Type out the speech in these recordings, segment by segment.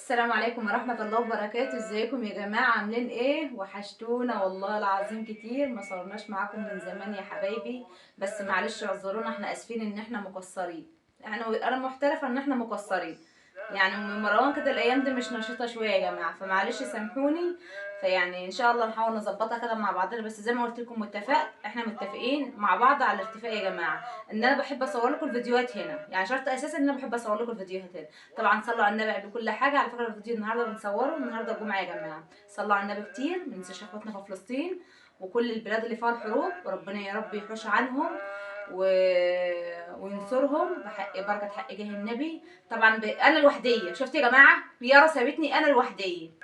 السلام عليكم ورحمة الله وبركاته. ازيكم يا جماعة؟ عاملين ايه؟ وحشتونا والله العظيم كتير، ما صورناش معاكم من زمان يا حبايبي. بس معلش اعذرونا، احنا اسفين ان احنا مقصرين. انا محترفة ان احنا مقصرين، يعني ام مروان كده الايام دي مش نشيطة شوية يا جماعة، فمعلش سامحوني. فيعني ان شاء الله نحاول نظبطها كده مع بعضنا، بس زي ما قلت لكم احنا متفقين مع بعض على الاتفاق يا جماعة، ان انا بحب اصور لكم الفيديوهات هنا، يعني شرط اساسي ان انا بحب اصور لكم الفيديوهات هنا. طبعا صلوا على النبي قبل كل حاجه. على فكره الفيديو النهارده بنصوره النهارده الجمعه يا جماعه، صلوا على النبي كتير، ما ننساش اخواتنا في فلسطين وكل البلاد اللي فيها الحروب، وربنا يا رب يحوش عنهم و... وينصرهم بحق بركه حق جاه النبي. طبعا انا الوحديه، شفت يا جماعه يارا سابتني انا الوحديه.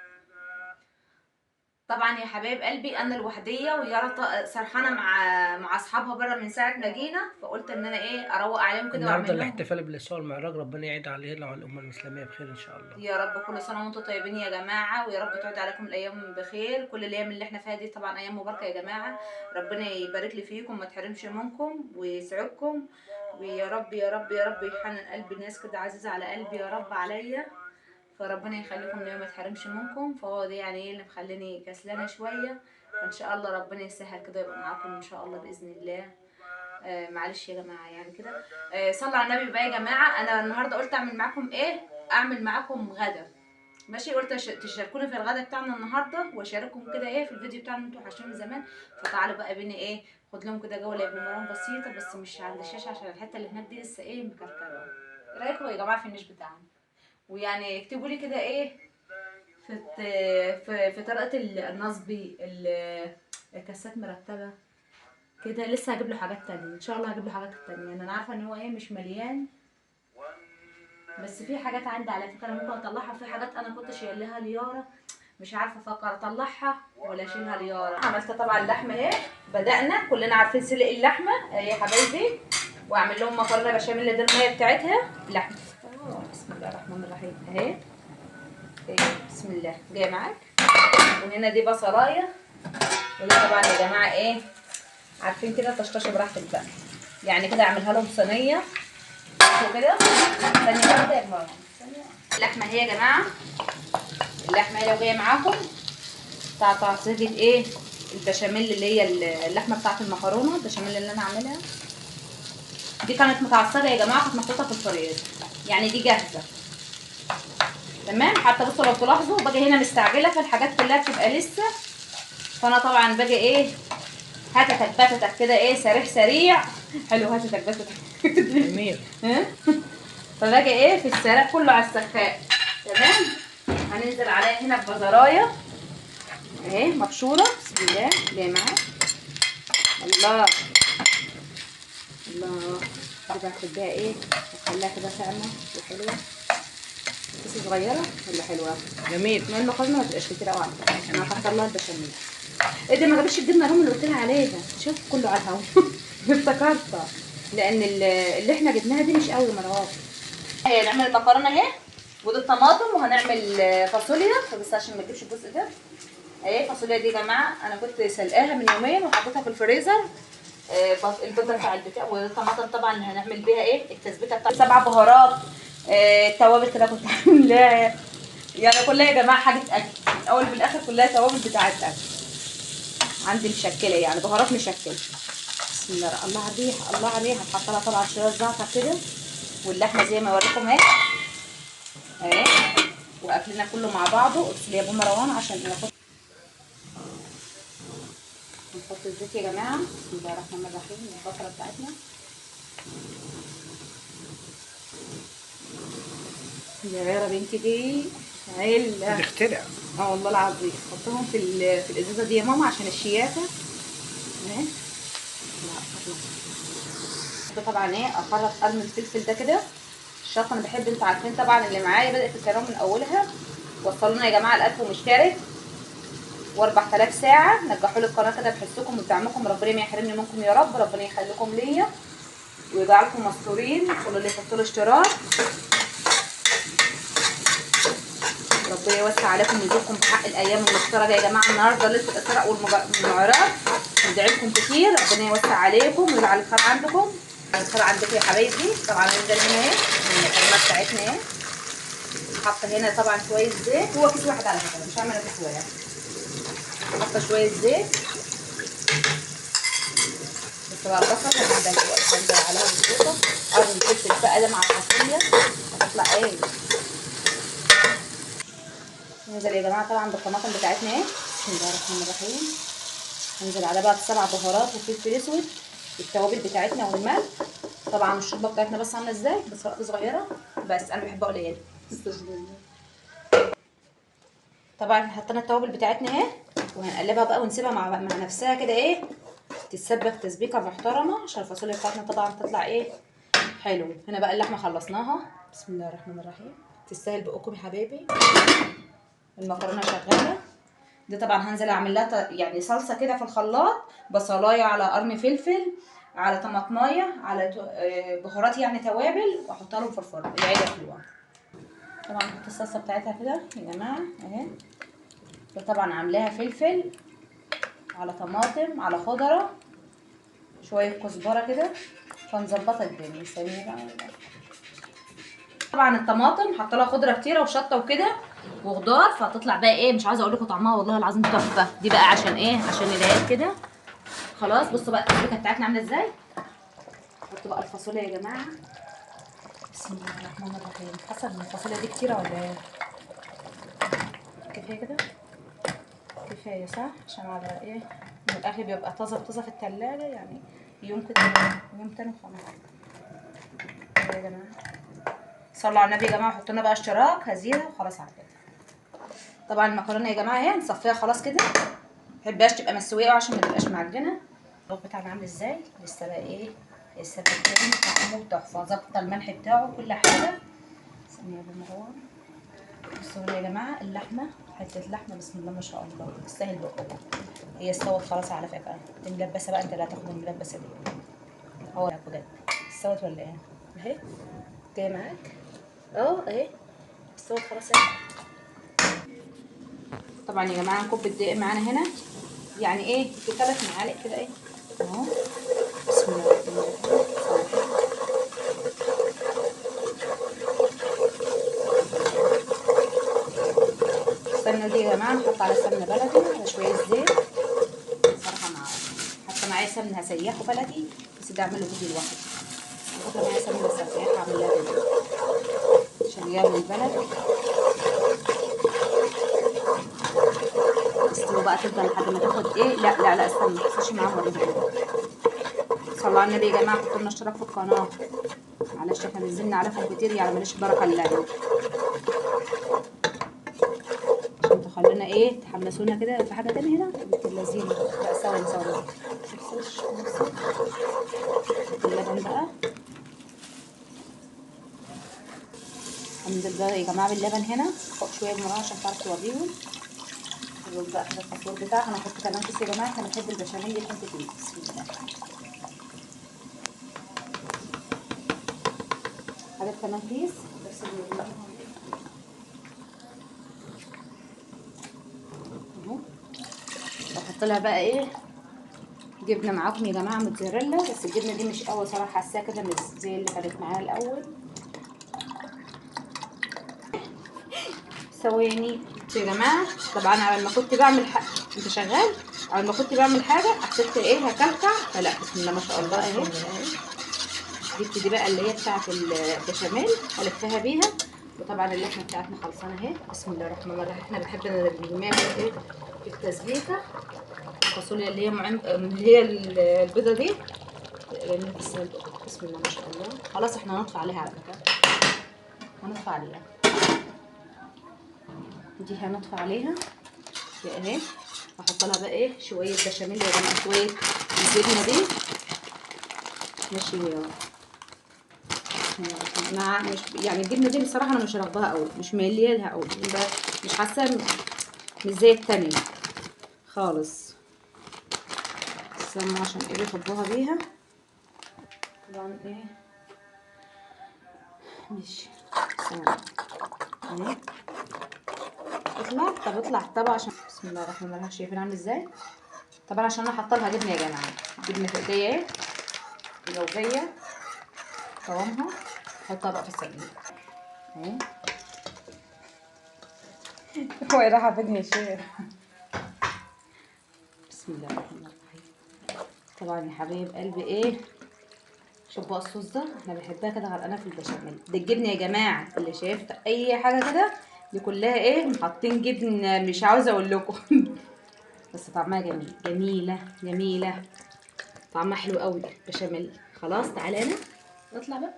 طبعا يا حبايب قلبي انا الوحديه، ويارا سرحانه مع اصحابها بره من ساعه ما جينا، فقلت ان انا ايه اروق عليهم كده النهارده واعمل لهم. الاحتفال بالإسراء والمعراج، ربنا يعيد علينا وعلى الأمة الإسلامية بخير إن شاء الله. يا رب كل سنه وانتم طيبين يا جماعه، ويا رب تعود عليكم الايام بخير. كل الايام اللي احنا فيها دي طبعا ايام مباركه يا جماعه، ربنا يبارك لي فيكم، ما تحرمش منكم ويسعدكم. ويا رب يا رب يا رب يحنن قلب ناس كده عزيزه على قلبي يا رب عليا. فربنا يخليكم ليا ما تحرمش منكم، فهو ده يعني ايه اللي مخليني كسلانه شويه. فان شاء الله ربنا يسهل كده يبقى معاكم ان شاء الله باذن الله. معلش يا جماعه يعني كده. صلوا على النبي بقى يا جماعه. انا النهارده قلت اعمل معاكم ايه، اعمل معاكم غدا. ماشي، قلت تشاركوني في الغدا بتاعنا النهارده، واشارككم كده ايه في الفيديو بتاعنا، انتوا وحشين من زمان. فتعالوا بقى بينا ايه، خد لهم كده جوله يا ابن مروان بسيطه، بس مش عند الشاشه عشان الحته اللي هناك دي لسه ايه مكركره. ايه رايكم يا جماعه في النيش بتاعنا؟ ويعني اكتبوا لي كده ايه في في طريقه النصب، الكاسات مرتبه كده. لسه هجيب له حاجات تانية ان شاء الله، هجيب له حاجات تانية. يعني انا عارفه ان هو ايه مش مليان، بس في حاجات عندي على فكره انا ممكن اطلعها، وفي حاجات انا كنت شايلها ليارا مش عارفه افكر اطلعها ولا اشيلها ليارا. عملت طبعا اللحمه اهي، بدأنا كلنا عارفين سلق اللحمه اهي يا حبايبي، واعمل لهم مكرونه بشاميل دي الميه بتاعتها لحمه. بسم الله الرحمن الرحيم اهي. بسم الله جايه معاك. وهنا دي بصلايه، وده طبعا يا جماعه ايه عارفين كده طشطشه براحتك بقى، يعني كده اعملها لهم صينيه وكده. ثانيه واحده يا جماعه، اللحمه اهي يا جماعه، اللحمه هي لو جايه معاكم بتاع تعصيجة ايه البشاميل، اللي هي اللحمه بتاعت المكرونه البشاميل اللي انا عاملها دي كانت متعصجه يا جماعه، كانت محطوطه في الفريزر، يعني دي جاهزه تمام. حتى بصوا لو تلاحظوا باجي هنا مستعجله، فالحاجات كلها بتبقى لسه. فانا طبعا باجي ايه هاتتك باتتك كده ايه سريع سريع. حلو هاتتك باتتك جميل. فباجي ايه في السريع كله على السخاء تمام. هننزل عليها هنا ببزرايه اهي مبشوره، بسم الله جاي معاك. الله الله، دي باخد بيها ايه واخليها كده طعمه وحلوه، بس صغيره ولا حلوه. جميل. ما المكرونه ما تبقاش كتير قوي، انا هكتر لها البشاميل. ايه ده ما جابش الجبنه الرومي اللي قلت لها عليها، شوف كله على الهوا افتكرتها، لان اللي احنا جبناها دي مش قوي مروان. نعمل المكرونه اهي، ودي الطماطم، وهنعمل فاصوليا، فبس عشان ما تجيبش الجزء ده اهي. الفاصوليا دي يا جماعه انا كنت سلقاها من يومين وحطيتها في الفريزر. البيضه بتاع البتاع، والطماطم طبعا اللي هنعمل بيها ايه التسبيكه بتاعت 7 بهارات. التوابل كده كنت عاملاها، يعني كلها يا جماعه حاجه اكل، من الاول بالاخر كلها توابل بتاعت اكل عندي مشكله، يعني بهارات مشكله. بسم الله الله على الريحه الله على الريحه. هتحط لها طبعا شويه زعتر كده، واللحمه زي ما اوريكم اهي اهي، واكلنا كله مع بعضه. اغسلي يا ابو مروان عشان نحط الزيت يا جماعه. بسم الله الرحمن الرحيم. البصله بتاعتنا يا غيره بنتي دي عيله بتخترع. اه والله العظيم. حطهم في الازازه دي يا ماما عشان الشياكه اهي. ده طبعا ايه اخرط قرن الفلفل ده كده. الشطه انا بحب، انتوا عارفين طبعا اللي معايا بدات الكلام من اولها. وصلونا يا جماعه ل1000 مشترك و4000 ساعه. نجحوا لي القناه كده بحسكم وبدعمكم، ربنا ما يحرمني منكم يا رب، ربنا يخليكم ليا ويجعلكم مستورين. كل اللي يحطوا له اشتراك ربنا يوسع عليكم ويزيدكم بحق الايام المشتركه يا جماعه. النهارده ليله الاسراء والمعراج، ندعي لكم كتير ربنا يوسع عليكم ويجعل الخير عندكم، الخير عندكم يا حبايبي. طبعا ننزل هنا اهي المكرونه بتاعتنا اهي حاطه هنا طبعا شويه زيت، هو كيس واحد على فكره، مش هعمل كيس واحد. حاطه شويه زيت. بس بقى البصل هنزل عليها بالشوكه او الفلفل بقى ده مع الفاصوليا هتطلع ايه. ننزل يا جماعه طبعا بالطماطم بتاعتنا اهي، بسم الله الرحمن الرحيم. هنزل عليها بقى ب7 بهارات وفلفل اسود والتوابل بتاعتنا والملح. طبعا الشوربه بتاعتنا بس عامله ازاي، بصراحه صغيره بس انا بحبها قليله. طبعا حطينا التوابل بتاعتنا اهي، وهنقلبها بقى ونسيبها مع نفسها كده ايه، تتسبك تسبيكه محترمه عشان الفاصوليا بتاعتنا طبعا تطلع ايه حلو. هنا بقى اللحمه خلصناها، بسم الله الرحمن الرحيم. تستاهل بقكم يا حبايبي. المكرونه شغاله. دي طبعا هنزل اعمل لها يعني صلصه كده في الخلاط، بصلايه على قرن فلفل على طماطمايه على بهارات يعني توابل، واحطها لهم في الفرن العيله حلوه. طبعا نحط الصلصه بتاعتها كده يا جماعه اهي. طبعا عاملاها فلفل على طماطم على خضره شويه كزبره كده، فنظبطها الدنيا. ثانيه بقى. طبعا الطماطم حاطه لها خضره كتيره وشطه وكده وخضار، فهتطلع بقى ايه، مش عايزه اقول لكم طعمها والله العظيم تحفه. دي بقى عشان ايه، عشان العيال كده. خلاص بصوا بقى التسبيكه بتاعتنا عامله ازاي. نحط بقى الفاصوليا يا جماعه، بسم الله الرحمن الرحيم. حاسه ان الفاصوليا دي كتيره ولا ايه؟ كفايه كده، كفايه صح، عشان على ايه من الاخر بيبقى طازه في التلاجة يعني يوم كده يوم تاني خلاص. يا جماعه صلوا على النبي يا جماعه، حطوا لنا بقى اشتراك هزيره وخلاص على كده. طبعا المكرونه يا جماعه اهي نصفيها خلاص كده، مبحبهاش تبقى مسويه عشان ما تبقاش معجنه. الرز بتاعنا عامل ازاي، لسه بقى ايه، لسه بتاني طعمه تحفه، ظابطه الملح بتاعه كل حاجه. ثانيه بالمروه. بصوا يا جماعه اللحمه، حته لحمه بسم الله ما شاء الله تستاهل بقكم. هي استوت خلاص على فكره، الملبسه بقى انت اللي هتاخد الملبسه دي. هو بجد استوت ولا ايه؟ اهي جايه معاك اهي استوت خلاص اهي. طبعا يا جماعه نكب الدقيق معانا هنا يعني ايه في 3 معالق كده ايه اهو. بسم الله الرحمن الرحيم. السمنه دي يا جماعه نحط على سمنه بلدي على شويه زيت صراحه حتى معايا سمنه هسيحه بلدي بس ده اعمله فيديو لوحده. حتى معايا سمنه سياحه اعمل لها فيديو عشان جايه من البلد. تستوي بقى تفضل لحد ما تاخد ايه، لا استنى ما تحصلش معاهم ولا كده. صلوا على النبي يا جماعه، حطوا لنا اشتراك في القناه معلش احنا نزلنا عليكم كتير يعني ماليش بركه الا عشان تخلونا ايه تحمسونا كده. في حاجه تانية هنا بنت اللذينه، لا ثواني اللبن بقى. هننزل بقى يا جماعه باللبن هنا شويه بمراحه عشان تعرف توريهم. الرز بقى كده الفطور بتاعها. هنحط كمان كيس يا جماعه، احنا بنحب البشاميل يكون كتير. بسم الله هجيب كمان كيس بس اهو. واحط لها بقى ايه جبنه معاكم يا جماعه موتزاريلا، بس الجبنه دي مش قوي صراحه، حاساها كده مش زي اللي كانت معايا الاول. ثواني يا جماعه. طبعا على ما كنت بعمل انت شغال، على ما كنت بعمل حاجه حسيت ايه هكلكع، فلا بسم الله ما شاء الله اهي. جبت دي بقى اللي هي بتاعه البشاميل الفها بيها. وطبعا اللحمه بتاعتنا خلصانه اهي، بسم الله الرحمن الرحيم. احنا بنحب نعمل ايه في التسبيكه الفاصوليا اللي هي البيضه دي لان بسم الله ما شاء الله. خلاص احنا هنطفي عليها على فكره، هنطفي عليها دي، هنطفي عليها اهي. هحط لها بقى ايه شويه بشاميل يا جماعه، شويه الجبنه دي ماشي مع مش يعني الجبنه دي بصراحه انا مش راغباها قوي، مش ماليه لها قوي، مش حاسه مش زي التانية خالص. استنى عشان ايه بيحبوها بيها طبعا ايه ماشي. اهي اطلع طبعا عشان بسم الله الرحمن الرحيم. شايفين عامل ازاي؟ طبعا عشان انا حاطه لها جبنه يا جماعه، جبنه في ايديا اهي زوجيه قوامها. احطها بقى في الصينيه اهي. هو رايحه فين يا شيخ؟ بسم الله الرحمن الرحيم. طبعا يا حبايب قلبي ايه، شوف بقى الصوص ده انا بحبها كده غرقانه في البشاميل. ده الجبن يا جماعه اللي شايف اي حاجه كده دي كلها ايه، حاطين جبن مش عاوزه اقول لكم. بس طعمها جميل، جميله جميله، طعمها حلو قوي بشاميل. خلاص تعالى هنا اطلع بقى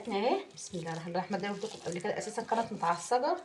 اهي. بسم الله الرحمن الرحيم. ده قلت لكم قبل كده اساسا كانت متعصجه